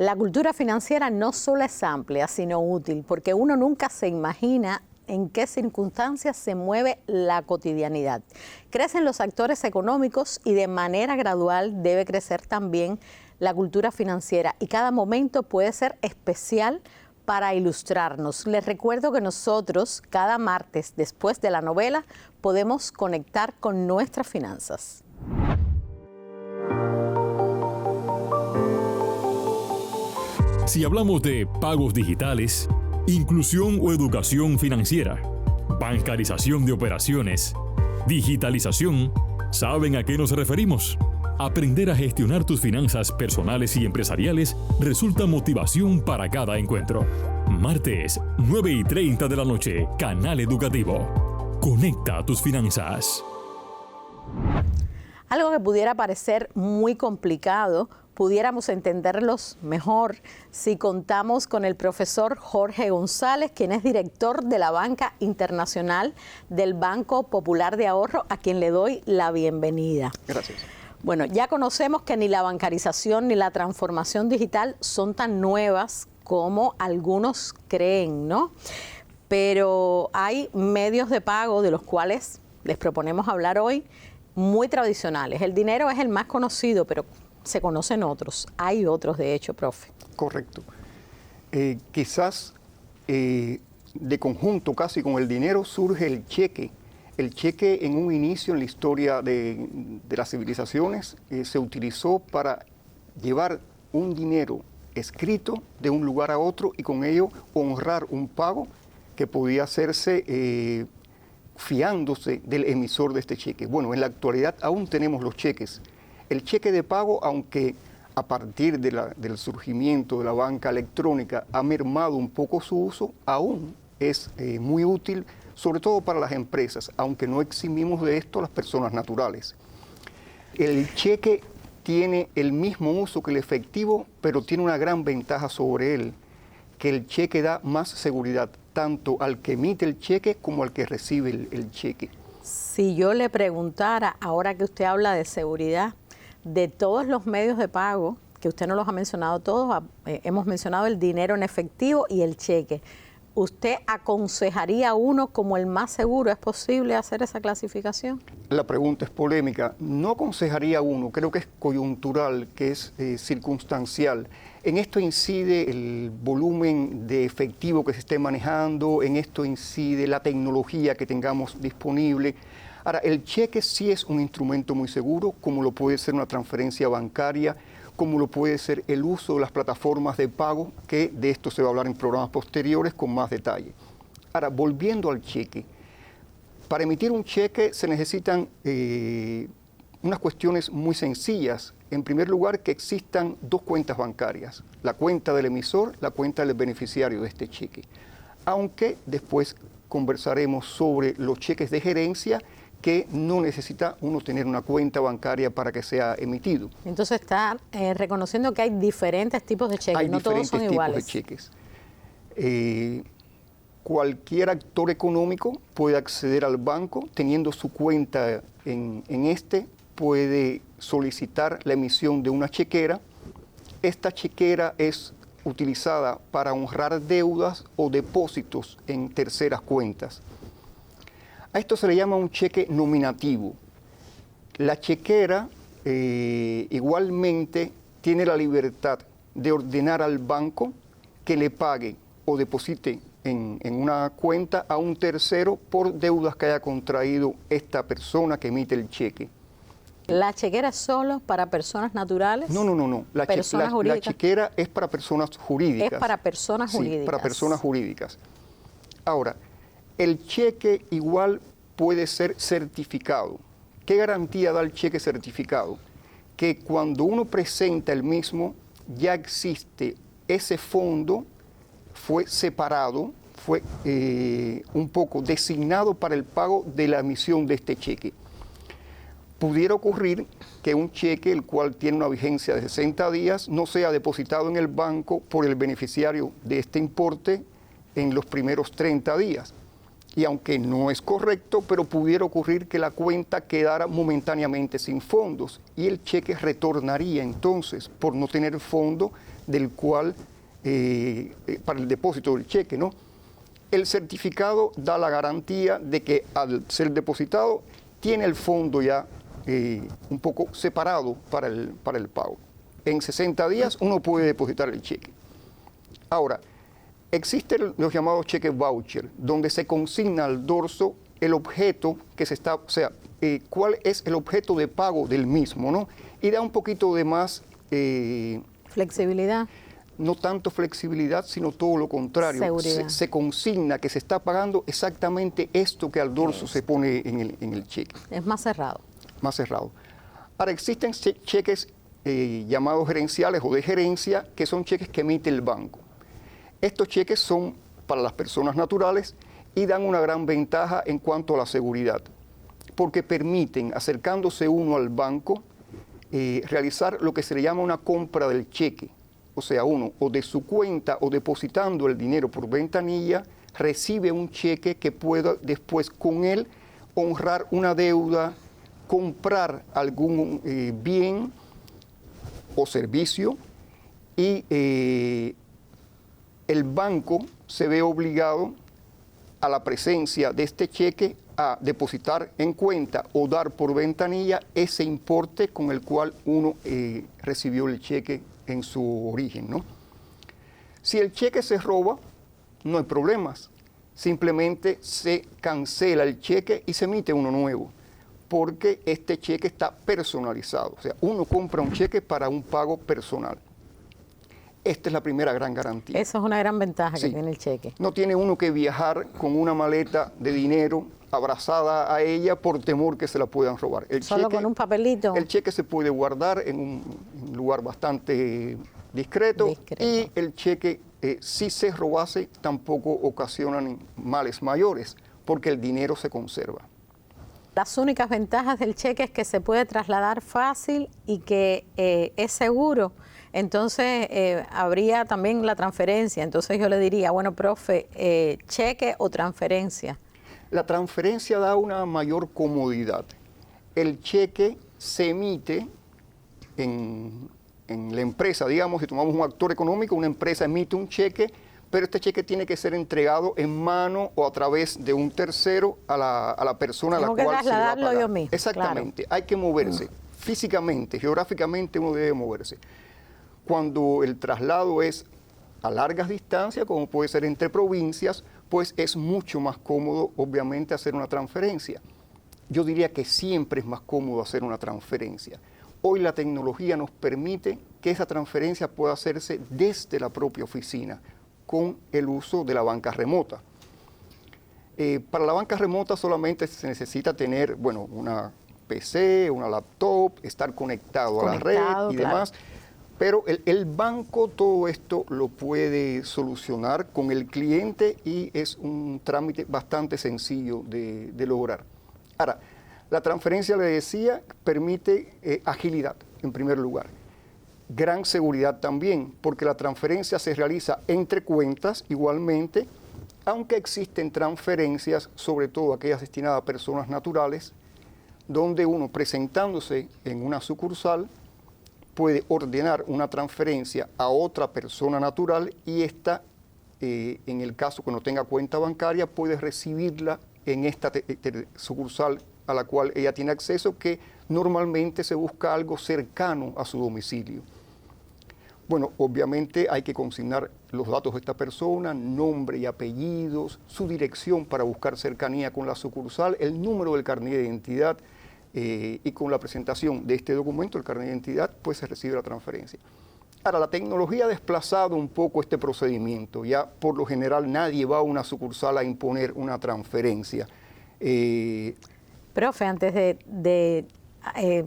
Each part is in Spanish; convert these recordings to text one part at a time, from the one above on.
La cultura financiera no solo es amplia, sino útil, porque uno nunca se imagina en qué circunstancias se mueve la cotidianidad. Crecen los actores económicos y de manera gradual debe crecer también la cultura financiera, y cada momento puede ser especial para ilustrarnos. Les recuerdo que nosotros cada martes después de la novela podemos conectar con nuestras finanzas. Si hablamos de pagos digitales, inclusión o educación financiera, bancarización de operaciones, digitalización, ¿saben a qué nos referimos? Aprender a gestionar tus finanzas personales y empresariales resulta motivación para cada encuentro. Martes, 9:30 de la noche, Canal Educativo. Conecta tus finanzas. Algo que pudiera parecer muy complicado, pudiéramos entenderlos mejor si contamos con el profesor Jorge González, quien es director de la Banca Internacional del Banco Popular de Ahorro, a quien le doy la bienvenida. Gracias. Bueno, ya conocemos que ni la bancarización ni la transformación digital son tan nuevas como algunos creen, ¿no? Pero hay medios de pago de los cuales les proponemos hablar hoy muy tradicionales. El dinero es el más conocido, pero se conocen otros. Hay otros, de hecho, profe. Correcto. Quizás de conjunto casi con el dinero surge el cheque. El cheque en un inicio en la historia de las civilizaciones se utilizó para llevar un dinero escrito de un lugar a otro y con ello honrar un pago que podía hacerse fiándose del emisor de este cheque. Bueno, en la actualidad aún tenemos los cheques. El cheque de pago, aunque a partir del surgimiento de la banca electrónica ha mermado un poco su uso, aún es muy útil, sobre todo para las empresas, aunque no eximimos de esto a las personas naturales. El cheque tiene el mismo uso que el efectivo, pero tiene una gran ventaja sobre él, que el cheque da más seguridad, tanto al que emite el cheque como al que recibe el cheque. Si yo le preguntara, ahora que usted habla de seguridad, de todos los medios de pago, que usted no los ha mencionado todos, hemos mencionado el dinero en efectivo y el cheque, ¿usted aconsejaría uno como el más seguro? ¿Es posible hacer esa clasificación? La pregunta es polémica. No aconsejaría uno, creo que es coyuntural, que es circunstancial. En esto incide el volumen de efectivo que se esté manejando, en esto incide la tecnología que tengamos disponible. Ahora, el cheque sí es un instrumento muy seguro, como lo puede ser una transferencia bancaria, como lo puede ser el uso de las plataformas de pago, que de esto se va a hablar en programas posteriores con más detalle. Ahora, volviendo al cheque, para emitir un cheque se necesitan unas cuestiones muy sencillas. En primer lugar, que existan dos cuentas bancarias, la cuenta del emisor, la cuenta del beneficiario de este cheque. Aunque después conversaremos sobre los cheques de gerencia, que no necesita uno tener una cuenta bancaria para que sea emitido. Entonces está reconociendo que hay diferentes tipos de cheques, no todos son iguales. Hay diferentes tipos de cheques. Cualquier actor económico puede acceder al banco, teniendo su cuenta en este, puede solicitar la emisión de una chequera. Esta chequera es utilizada para honrar deudas o depósitos en terceras cuentas. A esto se le llama un cheque nominativo. La chequera igualmente tiene la libertad de ordenar al banco que le pague o deposite en una cuenta a un tercero por deudas que haya contraído esta persona que emite el cheque. ¿La chequera es solo para personas naturales? No. La chequera es para personas jurídicas. Es para personas jurídicas. Sí, para personas jurídicas. Ahora, el cheque igual puede ser certificado. ¿Qué garantía da el cheque certificado? Que cuando uno presenta el mismo, ya existe ese fondo, fue separado, fue un poco designado para el pago de la emisión de este cheque. Pudiera ocurrir que un cheque, el cual tiene una vigencia de 60 días, no sea depositado en el banco por el beneficiario de este importe en los primeros 30 días. Y aunque no es correcto, pero pudiera ocurrir que la cuenta quedara momentáneamente sin fondos y el cheque retornaría entonces, por no tener fondo, del cual, para el depósito del cheque, ¿no? El certificado da la garantía de que al ser depositado tiene el fondo ya un poco separado para el pago. En 60 días uno puede depositar el cheque. Ahora, existen los llamados cheques voucher, donde se consigna al dorso el objeto que se está, o sea, cuál es el objeto de pago del mismo, ¿no? Y da un poquito de más... flexibilidad. No tanto flexibilidad, sino todo lo contrario. Se consigna que se está pagando exactamente esto que al dorso se pone en el cheque. Es más cerrado. Más cerrado. Ahora, existen cheques llamados gerenciales o de gerencia, que son cheques que emite el banco. Estos cheques son para las personas naturales y dan una gran ventaja en cuanto a la seguridad, porque permiten, acercándose uno al banco, realizar lo que se le llama una compra del cheque. O sea, uno o de su cuenta o depositando el dinero por ventanilla, recibe un cheque que pueda después con él honrar una deuda, comprar algún bien o servicio y el banco se ve obligado a la presencia de este cheque a depositar en cuenta o dar por ventanilla ese importe con el cual uno recibió el cheque en su origen, ¿no? Si el cheque se roba, no hay problemas. Simplemente se cancela el cheque y se emite uno nuevo, porque este cheque está personalizado. O sea, uno compra un cheque para un pago personal. Esta es la primera gran garantía. Eso es una gran ventaja que tiene el cheque. No tiene uno que viajar con una maleta de dinero abrazada a ella por temor que se la puedan robar. Solo con un papelito. El cheque se puede guardar en un lugar bastante discreto. Y el cheque, si se robase, tampoco ocasionan males mayores, porque el dinero se conserva. Las únicas ventajas del cheque es que se puede trasladar fácil y que es seguro. Entonces, habría también la transferencia. Entonces yo le diría, bueno, profe, cheque o transferencia. La transferencia da una mayor comodidad. El cheque se emite en la empresa, digamos, si tomamos un actor económico, una empresa emite un cheque, pero este cheque tiene que ser entregado en mano o a través de un tercero a la persona a la cual se le va a pagar. Tengo que trasladarlo yo mismo. Exactamente, claro. Hay que moverse físicamente, geográficamente uno debe moverse. Cuando el traslado es a largas distancias, como puede ser entre provincias, pues es mucho más cómodo, obviamente, hacer una transferencia. Yo diría que siempre es más cómodo hacer una transferencia. Hoy la tecnología nos permite que esa transferencia pueda hacerse desde la propia oficina, con el uso de la banca remota. Para la banca remota solamente se necesita tener, bueno, una PC, una laptop, estar conectado a la red y demás. Pero el banco todo esto lo puede solucionar con el cliente y es un trámite bastante sencillo de lograr. Ahora, la transferencia, le decía, permite agilidad, en primer lugar. Gran seguridad también, porque la transferencia se realiza entre cuentas igualmente, aunque existen transferencias, sobre todo aquellas destinadas a personas naturales, donde uno presentándose en una sucursal puede ordenar una transferencia a otra persona natural y esta, en el caso que no tenga cuenta bancaria, puede recibirla en esta sucursal a la cual ella tiene acceso, que normalmente se busca algo cercano a su domicilio. Bueno, obviamente hay que consignar los datos de esta persona, nombre y apellidos, su dirección para buscar cercanía con la sucursal, el número del carnet de identidad, y con la presentación de este documento, el carnet de identidad, pues se recibe la transferencia. Ahora, la tecnología ha desplazado un poco este procedimiento. Ya por lo general nadie va a una sucursal a imponer una transferencia. Profe, antes de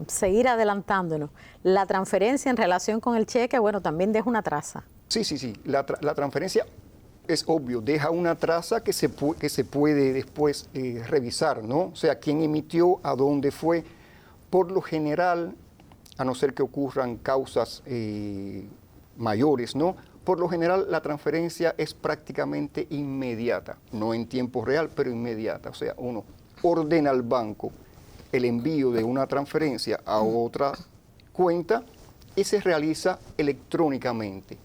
seguir adelantándonos, la transferencia en relación con el cheque, bueno, también deja una traza. Sí. La transferencia es obvio, deja una traza que se puede después revisar, ¿no? O sea, quién emitió, a dónde fue. Por lo general, a no ser que ocurran causas mayores, ¿no? Por lo general, la transferencia es prácticamente inmediata, no en tiempo real, pero inmediata. O sea, uno ordena al banco el envío de una transferencia a otra cuenta y se realiza electrónicamente.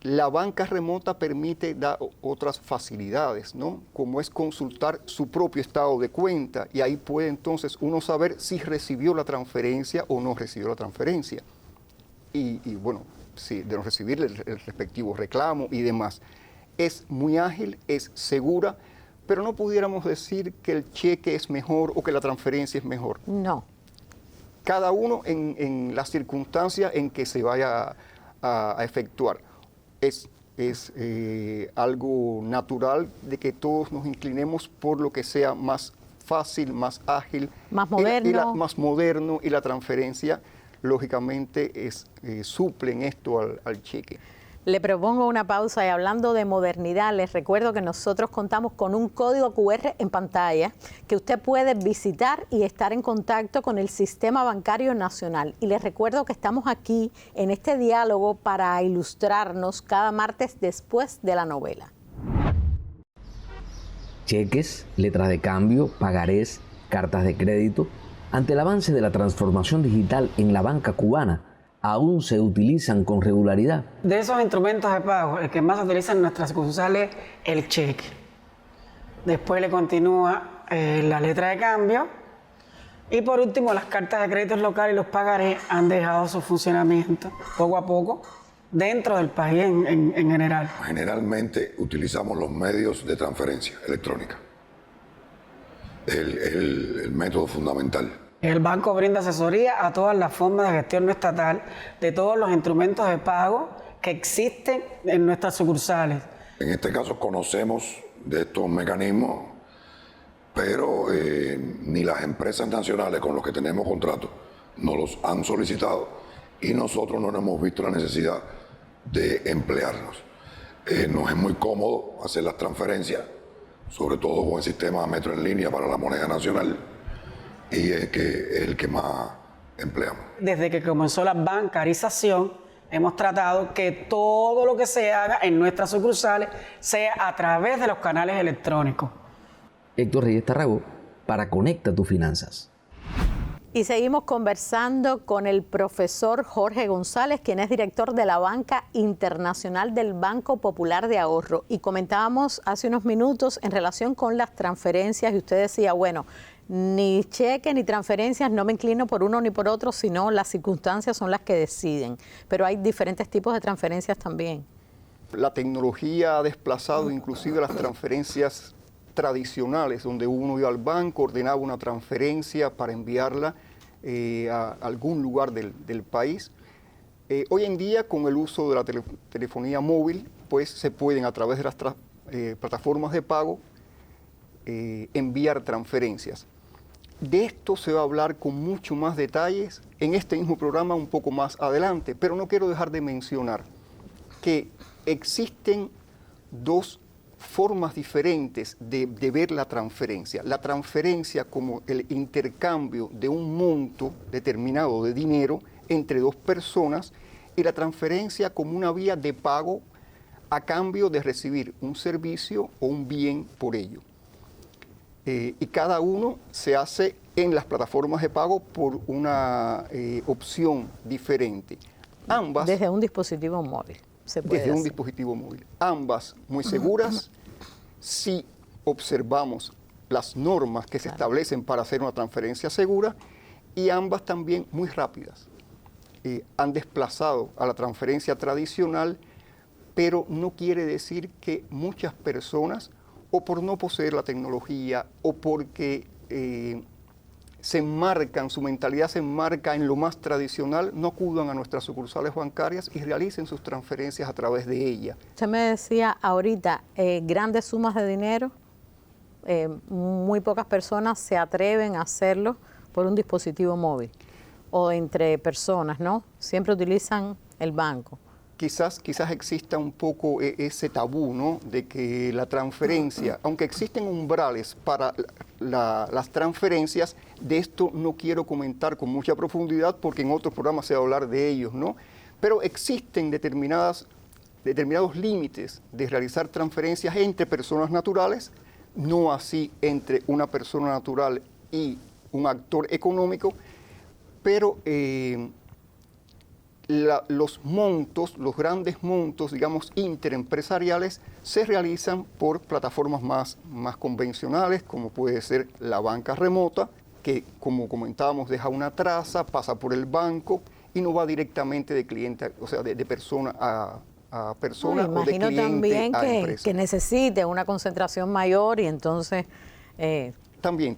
La banca remota permite dar otras facilidades, ¿no? Como es consultar su propio estado de cuenta y ahí puede entonces uno saber si recibió la transferencia o no recibió la transferencia. Y bueno, sí, de no recibir el respectivo reclamo y demás. Es muy ágil, es segura, pero no pudiéramos decir que el cheque es mejor o que la transferencia es mejor. No. Cada uno en las circunstancias en que se vaya a efectuar. Es algo natural de que todos nos inclinemos por lo que sea más fácil, más ágil, más moderno. Más moderno, y la transferencia, lógicamente, suplen esto al cheque. Le propongo una pausa y hablando de modernidad, les recuerdo que nosotros contamos con un código QR en pantalla que usted puede visitar y estar en contacto con el Sistema Bancario Nacional. Y les recuerdo que estamos aquí en este diálogo para ilustrarnos cada martes después de la novela. Cheques, letras de cambio, pagarés, cartas de crédito. Ante el avance de la transformación digital en la banca cubana, aún se utilizan con regularidad. De esos instrumentos de pago, el que más se utiliza en nuestras sucursales es el cheque. Después le continúa la letra de cambio. Y por último, las cartas de créditos locales y los pagarés han dejado su funcionamiento poco a poco dentro del país en general. Generalmente utilizamos los medios de transferencia electrónica. El método fundamental. El banco brinda asesoría a todas las formas de gestión no estatal de todos los instrumentos de pago que existen en nuestras sucursales. En este caso conocemos de estos mecanismos, pero ni las empresas nacionales con las que tenemos contratos nos los han solicitado y nosotros no hemos visto la necesidad de emplearlos. Nos es muy cómodo hacer las transferencias, sobre todo con el sistema Metro en línea para la moneda nacional, y es el que más empleamos. Desde que comenzó la bancarización, hemos tratado que todo lo que se haga en nuestras sucursales sea a través de los canales electrónicos. Héctor Reyes Tarragó, para Conecta Tus Finanzas. Y seguimos conversando con el profesor Jorge González, quien es director de la Banca Internacional del Banco Popular de Ahorro. Y comentábamos hace unos minutos en relación con las transferencias y usted decía, bueno, ni cheque ni transferencias, no me inclino por uno ni por otro, sino las circunstancias son las que deciden. Pero hay diferentes tipos de transferencias también. La tecnología ha desplazado inclusive las transferencias tradicionales, donde uno iba al banco, ordenaba una transferencia para enviarla a algún lugar del país. Hoy en día, con el uso de la telefonía móvil, pues se pueden a través de las plataformas de pago enviar transferencias. De esto se va a hablar con mucho más detalles en este mismo programa un poco más adelante, pero no quiero dejar de mencionar que existen dos formas diferentes de ver la transferencia. La transferencia como el intercambio de un monto determinado de dinero entre dos personas y la transferencia como una vía de pago a cambio de recibir un servicio o un bien por ello. Y cada uno se hace en las plataformas de pago por una opción diferente. Ambas desde un dispositivo móvil. Desde un dispositivo móvil. Ambas muy seguras si observamos las normas que se establecen para hacer una transferencia segura, y ambas también muy rápidas. Han desplazado a la transferencia tradicional, pero no quiere decir que muchas personas, o por no poseer la tecnología, o porque su mentalidad se enmarca en lo más tradicional, no acudan a nuestras sucursales bancarias y realicen sus transferencias a través de ella. Usted me decía ahorita, grandes sumas de dinero, muy pocas personas se atreven a hacerlo por un dispositivo móvil o entre personas, ¿no? Siempre utilizan el banco. Quizás exista un poco ese tabú, ¿no?, de que la transferencia, aunque existen umbrales para las transferencias, de esto no quiero comentar con mucha profundidad porque en otros programas se va a hablar de ellos, ¿no? Pero existen determinados límites de realizar transferencias entre personas naturales, no así entre una persona natural y un actor económico, pero los montos, los grandes montos, digamos, interempresariales, se realizan por plataformas más convencionales, como puede ser la banca remota, que, como comentábamos, deja una traza, pasa por el banco y no va directamente de cliente, o sea, de persona a persona, o de cliente también a que, empresa. que necesite una concentración mayor y entonces... También.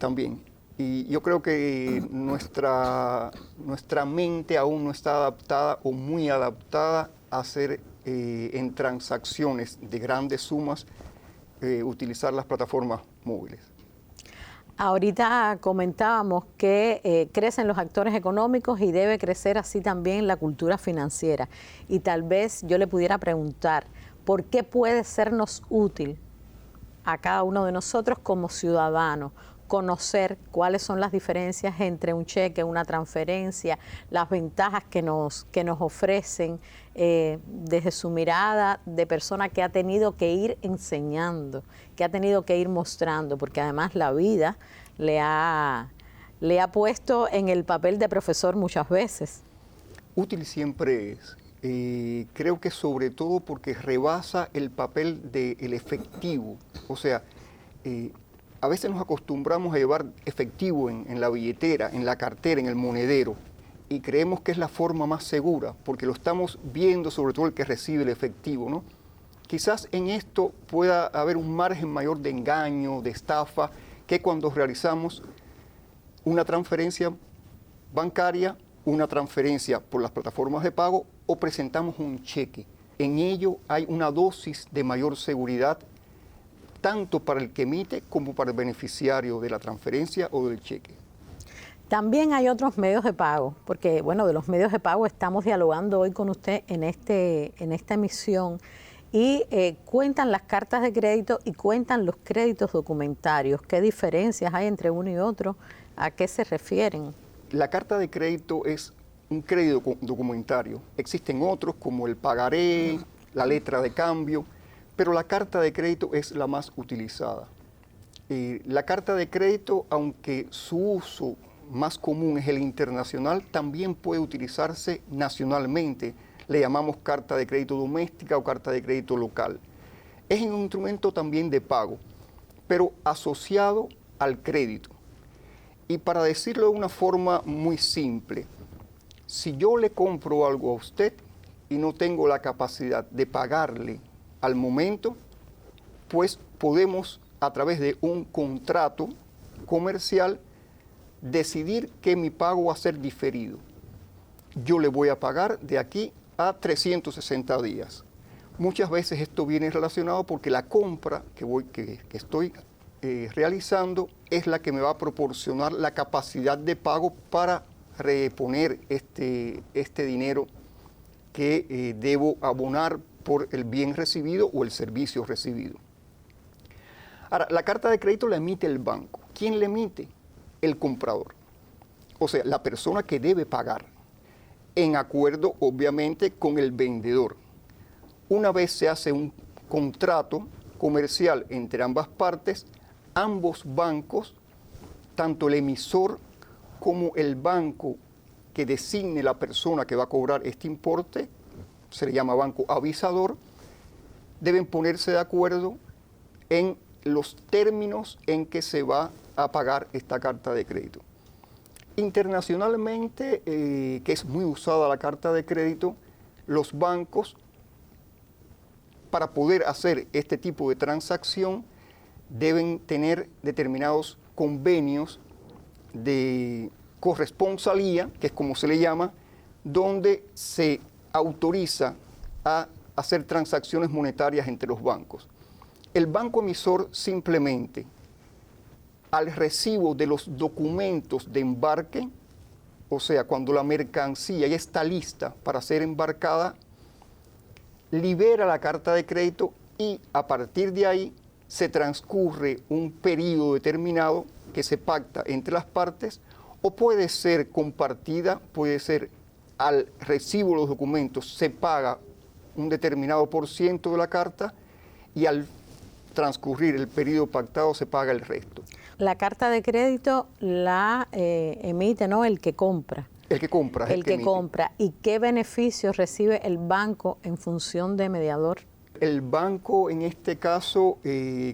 Y yo creo que nuestra mente aún no está adaptada o muy adaptada a hacer en transacciones de grandes sumas, utilizar las plataformas móviles. Ahorita comentábamos que crecen los actores económicos y debe crecer así también la cultura financiera. Y tal vez yo le pudiera preguntar, ¿por qué puede sernos útil a cada uno de nosotros como ciudadanos conocer cuáles son las diferencias entre un cheque, una transferencia, las ventajas que nos ofrecen desde su mirada de persona que ha tenido que ir enseñando, que ha tenido que ir mostrando, porque además la vida le ha puesto en el papel de profesor muchas veces? Útil siempre es. Creo que sobre todo porque rebasa el papel del efectivo. O sea, a veces nos acostumbramos a llevar efectivo en la billetera, en la cartera, en el monedero, y creemos que es la forma más segura, porque lo estamos viendo, sobre todo el que recibe el efectivo, ¿no? Quizás en esto pueda haber un margen mayor de engaño, de estafa, que cuando realizamos una transferencia bancaria, una transferencia por las plataformas de pago o presentamos un cheque. En ello hay una dosis de mayor seguridad, tanto para el que emite como para el beneficiario de la transferencia o del cheque. También hay otros medios de pago, porque bueno, de los medios de pago estamos dialogando hoy con usted en esta emisión y cuentan las cartas de crédito y cuentan los créditos documentarios. ¿Qué diferencias hay entre uno y otro? ¿A qué se refieren? La carta de crédito es un crédito documentario. Existen otros como el pagaré, la letra de cambio, pero la carta de crédito es la más utilizada. La carta de crédito, aunque su uso más común es el internacional, también puede utilizarse nacionalmente. Le llamamos carta de crédito doméstica o carta de crédito local. Es un instrumento también de pago, pero asociado al crédito. Y para decirlo de una forma muy simple, si yo le compro algo a usted y no tengo la capacidad de pagarle al momento, pues podemos a través de un contrato comercial decidir que mi pago va a ser diferido. Yo le voy a pagar de aquí a 360 días. Muchas veces esto viene relacionado porque la compra que estoy realizando es la que me va a proporcionar la capacidad de pago para reponer este dinero que debo abonar por el bien recibido o el servicio recibido. Ahora, la carta de crédito la emite el banco. ¿Quién la emite? El comprador. O sea, la persona que debe pagar, en acuerdo obviamente con el vendedor. Una vez se hace un contrato comercial entre ambas partes, ambos bancos, tanto el emisor como el banco que designe la persona que va a cobrar este importe, se le llama banco avisador, deben ponerse de acuerdo en los términos en que se va a pagar esta carta de crédito. Internacionalmente, que es muy usada la carta de crédito, los bancos, para poder hacer este tipo de transacción, deben tener determinados convenios de corresponsalía, que es como se le llama, donde se autoriza a hacer transacciones monetarias entre los bancos. El banco emisor simplemente, al recibo de los documentos de embarque, o sea, cuando la mercancía ya está lista para ser embarcada, libera la carta de crédito y a partir de ahí se transcurre un periodo determinado que se pacta entre las partes o puede ser compartida, puede ser al recibo de los documentos se paga un determinado % de la carta y al transcurrir el periodo pactado se paga el resto. La carta de crédito la emite, ¿no?, el que compra. El que compra. El que emite. compra. ¿Y qué beneficios recibe el banco en función de mediador? El banco en este caso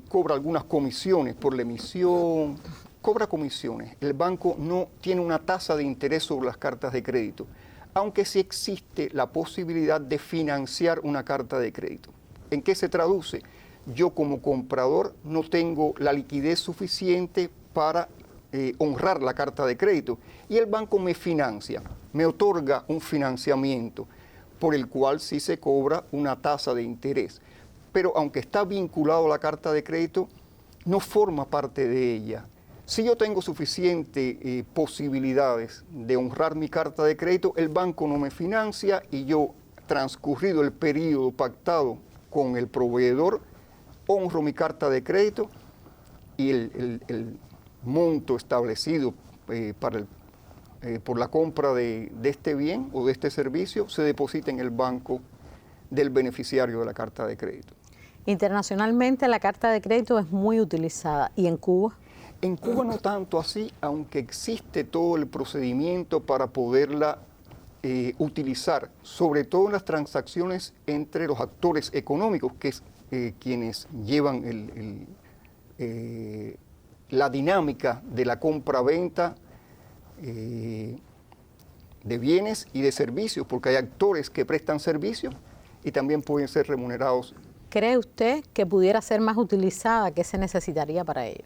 cobra algunas comisiones por la emisión, cobra comisiones. El banco no tiene una tasa de interés sobre las cartas de crédito, aunque sí existe la posibilidad de financiar una carta de crédito. ¿En qué se traduce? Yo como comprador no tengo la liquidez suficiente para honrar la carta de crédito y el banco me financia, me otorga un financiamiento por el cual sí se cobra una tasa de interés. Pero aunque está vinculado a la carta de crédito, no forma parte de ella. Si yo tengo suficientes posibilidades de honrar mi carta de crédito, el banco no me financia y yo, transcurrido el periodo pactado con el proveedor, honro mi carta de crédito y el monto establecido por la compra de este bien o de este servicio se deposita en el banco del beneficiario de la carta de crédito. Internacionalmente la carta de crédito es muy utilizada. ¿Y en Cuba? En Cuba no tanto así, aunque existe todo el procedimiento para poderla utilizar, sobre todo en las transacciones entre los actores económicos, que es quienes llevan la dinámica de la compra-venta de bienes y de servicios, porque hay actores que prestan servicios y también pueden ser remunerados. ¿Cree usted que pudiera ser más utilizada? ¿Qué se necesitaría para ello?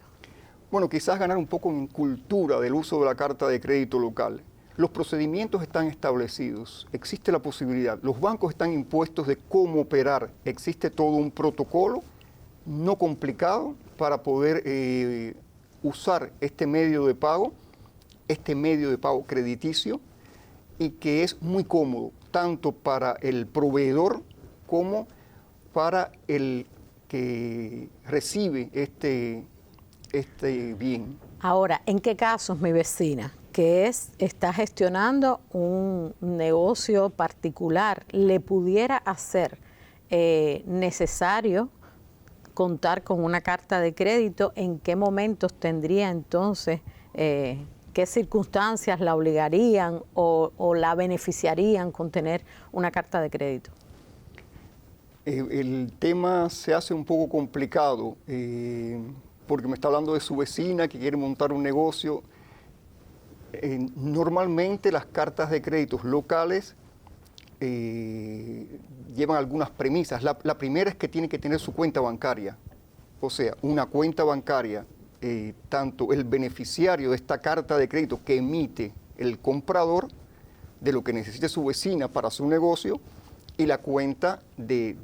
Bueno, quizás ganar un poco en cultura del uso de la carta de crédito local. Los procedimientos están establecidos, existe la posibilidad, los bancos están impuestos de cómo operar, existe todo un protocolo no complicado para poder usar este medio de pago crediticio, y que es muy cómodo, tanto para el proveedor como para el que recibe este bien. Ahora, ¿en qué casos mi vecina, que está gestionando un negocio particular, le pudiera hacer necesario contar con una carta de crédito? ¿En qué momentos tendría entonces, qué circunstancias la obligarían o la beneficiarían con tener una carta de crédito? El tema se hace un poco complicado porque me está hablando de su vecina que quiere montar un negocio. Normalmente las cartas de créditos locales llevan algunas premisas. La primera es que tiene que tener su cuenta bancaria, o sea, una cuenta bancaria, tanto el beneficiario de esta carta de crédito que emite el comprador, de lo que necesite su vecina para su negocio, y la cuenta de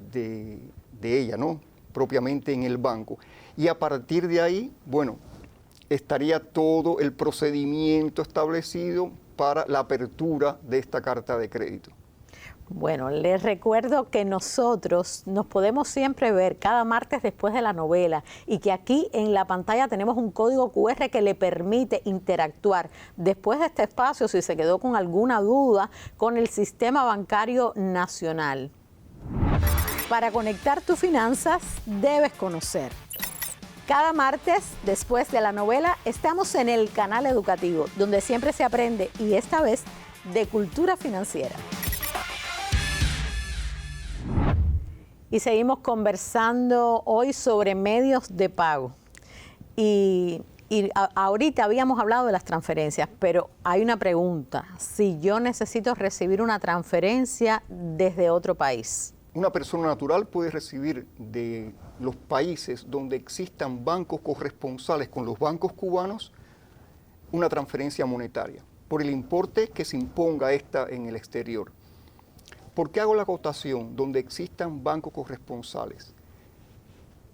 ella, ¿no?, propiamente en el banco. Y a partir de ahí, bueno, estaría todo el procedimiento establecido para la apertura de esta carta de crédito. Bueno, les recuerdo que nosotros nos podemos siempre ver cada martes después de la novela y que aquí en la pantalla tenemos un código QR que le permite interactuar después de este espacio, si se quedó con alguna duda, con el Sistema Bancario Nacional. Para conectar tus finanzas debes conocer. Cada martes, después de la novela, estamos en el canal educativo, donde siempre se aprende, y esta vez, de cultura financiera. Y seguimos conversando hoy sobre medios de pago. Y ahorita habíamos hablado de las transferencias, pero hay una pregunta. Si yo necesito recibir una transferencia desde otro país. Una persona natural puede recibir de los países donde existan bancos corresponsales con los bancos cubanos una transferencia monetaria por el importe que se imponga esta en el exterior. ¿Por qué hago la acotación donde existan bancos corresponsales?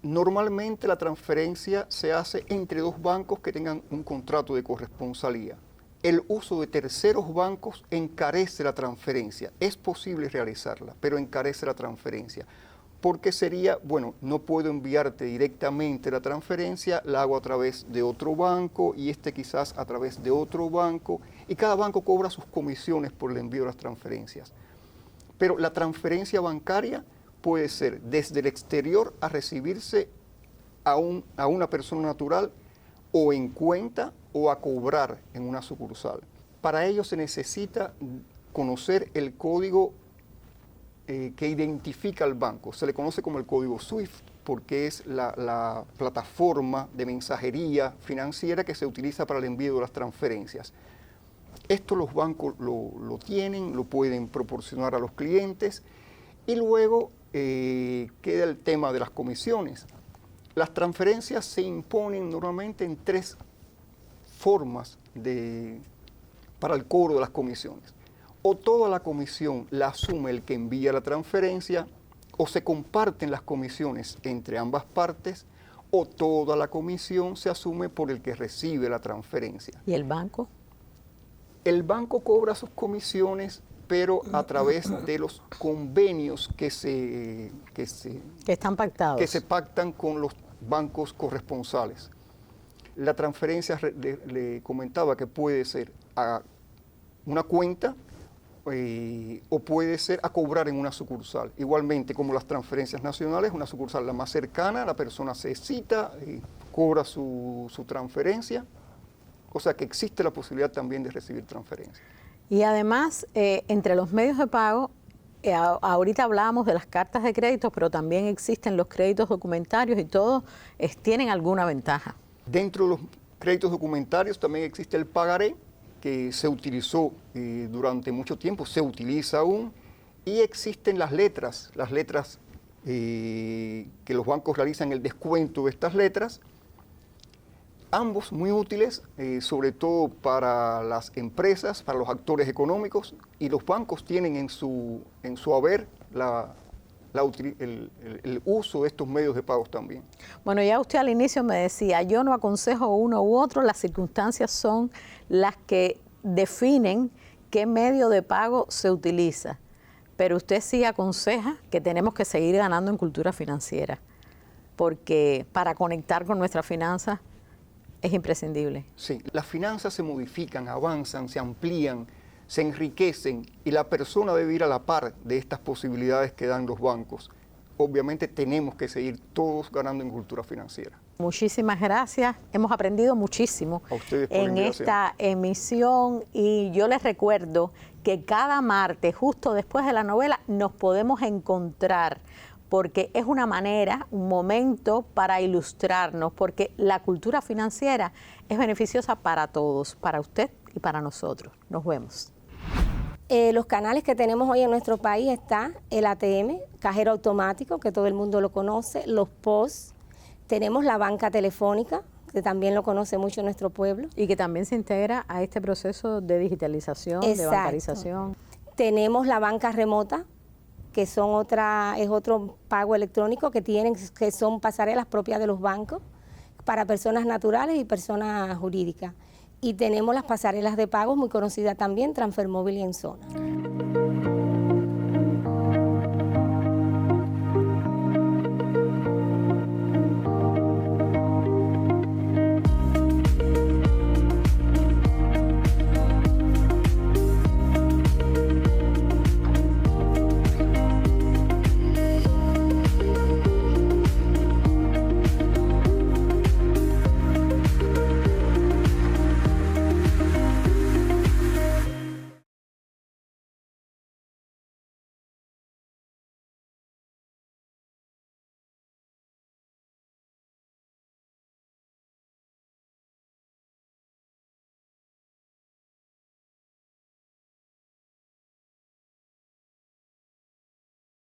Normalmente la transferencia se hace entre dos bancos que tengan un contrato de corresponsalía. El uso de terceros bancos encarece la transferencia. Es posible realizarla, pero encarece la transferencia. Porque sería, bueno, no puedo enviarte directamente la transferencia, la hago a través de otro banco y quizás a través de otro banco, y cada banco cobra sus comisiones por el envío de las transferencias. Pero la transferencia bancaria puede ser desde el exterior a recibirse a una persona natural, o en cuenta, o a cobrar en una sucursal. Para ello se necesita conocer el código que identifica al banco. Se le conoce como el código SWIFT porque es la plataforma de mensajería financiera que se utiliza para el envío de las transferencias. Esto los bancos lo tienen, lo pueden proporcionar a los clientes y luego queda el tema de las comisiones. Las transferencias se imponen normalmente en 3 formas para el cobro de las comisiones. O toda la comisión la asume el que envía la transferencia, o se comparten las comisiones entre ambas partes, o toda la comisión se asume por el que recibe la transferencia. ¿Y el banco? El banco cobra sus comisiones, pero a través de los convenios que están pactados. Que se pactan con los bancos corresponsales. La transferencia, le comentaba que puede ser a una cuenta o puede ser a cobrar en una sucursal. Igualmente, como las transferencias nacionales, una sucursal la más cercana, la persona se cita, cobra su transferencia, o sea que existe la posibilidad también de recibir transferencias. Y además, entre los medios de pago, ahorita hablábamos de las cartas de crédito, pero también existen los créditos documentarios y todos tienen alguna ventaja. Dentro de los créditos documentarios también existe el pagaré, que se utilizó durante mucho tiempo, se utiliza aún, y existen las letras que los bancos realizan el descuento de estas letras, ambos muy útiles, sobre todo para las empresas, para los actores económicos, y los bancos tienen en su haber el uso de estos medios de pagos también. Bueno, ya usted al inicio me decía, yo no aconsejo uno u otro, las circunstancias son las que definen qué medio de pago se utiliza, pero usted sí aconseja que tenemos que seguir ganando en cultura financiera, porque para conectar con nuestras finanzas es imprescindible. Sí, las finanzas se modifican, avanzan, se amplían, se enriquecen y la persona debe ir a la par de estas posibilidades que dan los bancos. Obviamente tenemos que seguir todos ganando en cultura financiera. Muchísimas gracias, hemos aprendido muchísimo en esta emisión y yo les recuerdo que cada martes, justo después de la novela, nos podemos encontrar porque es una manera, un momento para ilustrarnos, porque la cultura financiera es beneficiosa para todos, para usted y para nosotros. Nos vemos. Los canales que tenemos hoy en nuestro país está el ATM, cajero automático, que todo el mundo lo conoce, los POS, tenemos la banca telefónica, que también lo conoce mucho nuestro pueblo. Y que también se integra a este proceso de digitalización, de bancarización. Tenemos la banca remota, que es otro pago electrónico que son pasarelas propias de los bancos para personas naturales y personas jurídicas. Y tenemos las pasarelas de pagos muy conocidas también, Transfermóvil y Enzona.